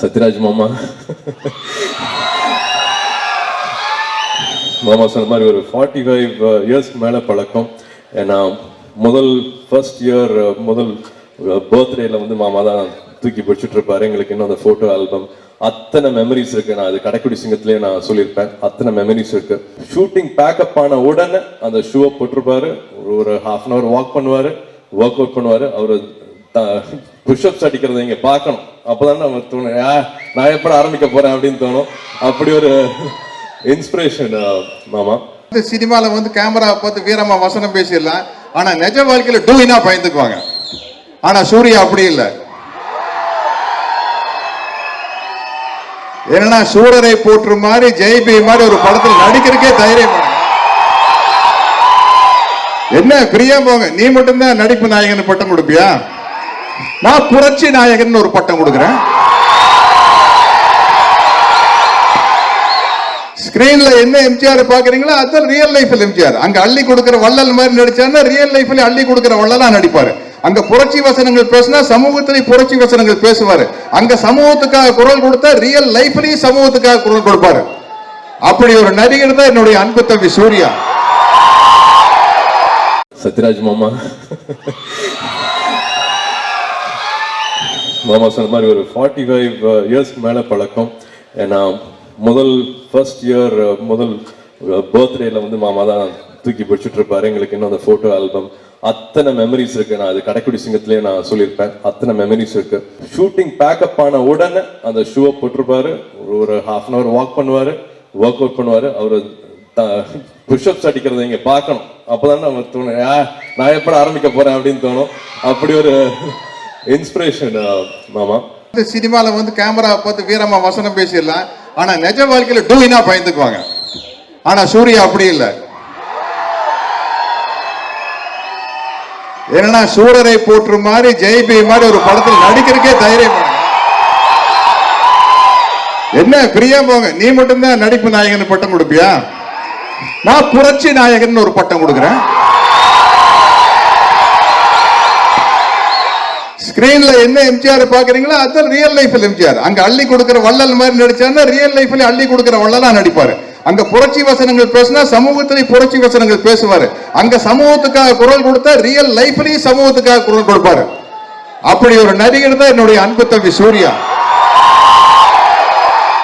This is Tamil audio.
சத்யராஜ் மாமா மாமா சொன்ன மாதிரி ஒரு 45 இயர்ஸ்க்கு மேலே பழக்கம். ஏன்னா ஃபர்ஸ்ட் இயர் முதல் பர்த்டேல வந்து மாமா தான் தூக்கி பிடிச்சிட்டு இருப்பாரு. எங்களுக்கு இன்னும் அந்த ஃபோட்டோ ஆல்பம் அத்தனை மெமரிஸ் இருக்கு. நான் அது கடைக்குடி சிங்கத்திலேயே நான் சொல்லியிருப்பேன். அத்தனை மெமரிஸ் இருக்கு. ஷூட்டிங் பேக்கப் ஆன உடனே அந்த ஷூவை போட்டிருப்பாரு. ஒரு ½ அன் ஹவர் வாக் பண்ணுவாரு, ஒர்க் அவுட் பண்ணுவாரு. அவரு புஷ்அப்ஸ் அடிக்கிறத இங்க பார்க்கணும். அப்பதான் நம்ம தோணும், நான் எப்பட ஆரம்பிக்க போறேன் அப்படின்னு தோணும். அப்படி ஒரு இன்ஸ்பிரேஷன் மாமா. சினிமால வந்து கேமரா பார்த்து வீரமா வசனம் பேசிடலாம், ஆனா நிஜ வாழ்க்கையில டூயினா பயந்துக்குவாங்க. ஆனா சூர்யா அப்படி இல்லை. ஏன்னா சூரரை போற்று மாதிரி ஜெய்பி மாதிரி ஒரு படத்தில் நடிக்கிறதுக்கே தைரியம். என்ன பிரியா போங்க, நீ மட்டும்தான் நடிப்பு நாயகன் பட்டம் கொடுப்பியா? நான் புரட்சி நாயகன் ஒரு பட்டம் கொடுக்கிறேன். ஸ்கிரீன்ல என்ன எம்ஜிஆர் பாக்குறீங்களோ அதுதான் ரியல் லைஃப்ல எம்ஜிஆர். அங்க அள்ளி கொடுக்கிற வள்ளல் மாதிரி நடிச்சாருன்னா ரியல் லைஃப்ல அள்ளி கொடுக்கிற வள்ளலா நடிப்பாரு. அங்க புரட்சி வசனங்கள் பேசினா சமூகத்திலே புரட்சி வசனங்கள் பேசுவாரு. அங்க சமூகத்துக்காக குரல் கொடுத்தா ரியல் லைஃப்லயும் சமூகத்துக்காக குரல் கொடுப்பாரு. அப்படி ஒரு நடிகர் தான் என்னுடைய அன்பு தம்பி சூர்யா. சத்யராஜ் மாமா மாமா சொன்ன மாதிரி ஒரு 45 இயர்ஸ்க்கு மேலே பழக்கம். ஏன்னா ஃபர்ஸ்ட் இயர் முதல் பர்த்டேல வந்து மாமா தான் தூக்கி பிடிச்சிட்டு இருப்பாரு. எங்களுக்கு இன்னும் அந்த ஃபோட்டோ ஆல்பம் அத்தனை மெமரிஸ் இருக்கு. நான் அது கடைக்குடி சிங்கத்திலேயே நான் சொல்லியிருப்பேன். அத்தனை மெமரிஸ் இருக்கு. ஷூட்டிங் பேக்கப் ஆன உடனே அந்த ஷூவை போட்டிருப்பாரு. ஒரு ½ அன் ஹவர் வாக் பண்ணுவாரு, ஒர்க் அவுட் பண்ணுவாரு. அவரு புஷ்அப்ஸ் அடிக்கிறத இங்க பார்க்கணும். அப்பதான் நம்ம தோணும், நான் எப்பட ஆரம்பிக்க போறேன் அப்படின்னு தோணும். அப்படி ஒரு இன்ஸ்பிரேஷன் மாமா. சினிமால வந்து கேமரா பார்த்து வீரமா வசனம் பேசிடலாம், ஆனா நிஜ வாழ்க்கையில டூயினா பயந்துக்குவாங்க. ஆனா சூர்யா அப்படி இல்லை. ஏன்னா சூரரை போற்று மாதிரி ஜெய்பி மாதிரி ஒரு படத்தில் நடிக்கிறதுக்கே தைரியம். என்ன பிரியா போங்க, நீ மட்டும்தான் நடிப்பு நாயகன் பட்டம் கொடுப்பியா? நான் புரட்சி நாயகன் ஒரு பட்டம் கொடுக்கிறேன். ஸ்கிரீன்ல என்ன எம்ஜிஆர் பாக்குறீங்களோ அதுதான் ரியல் லைஃப்ல எம்ஜிஆர். அங்க அள்ளி கொடுக்கிற வள்ளல் மாதிரி நடிச்சாருன்னா ரியல் லைஃப்ல அள்ளி கொடுக்கிற வள்ளலா நடிப்பாரு. அங்க புரட்சி வசனங்கள் பேசினா சமூகத்திலே புரட்சி வசனங்கள் பேசுவாரு. அங்க சமூகத்துக்காக குரல் கொடுத்தா ரியல் லைஃப்லயும் சமூகத்துக்காக குரல் கொடுப்பாரு. அப்படி ஒரு நடிகர் தான் என்னுடைய அன்பு தம்பி சூர்யா.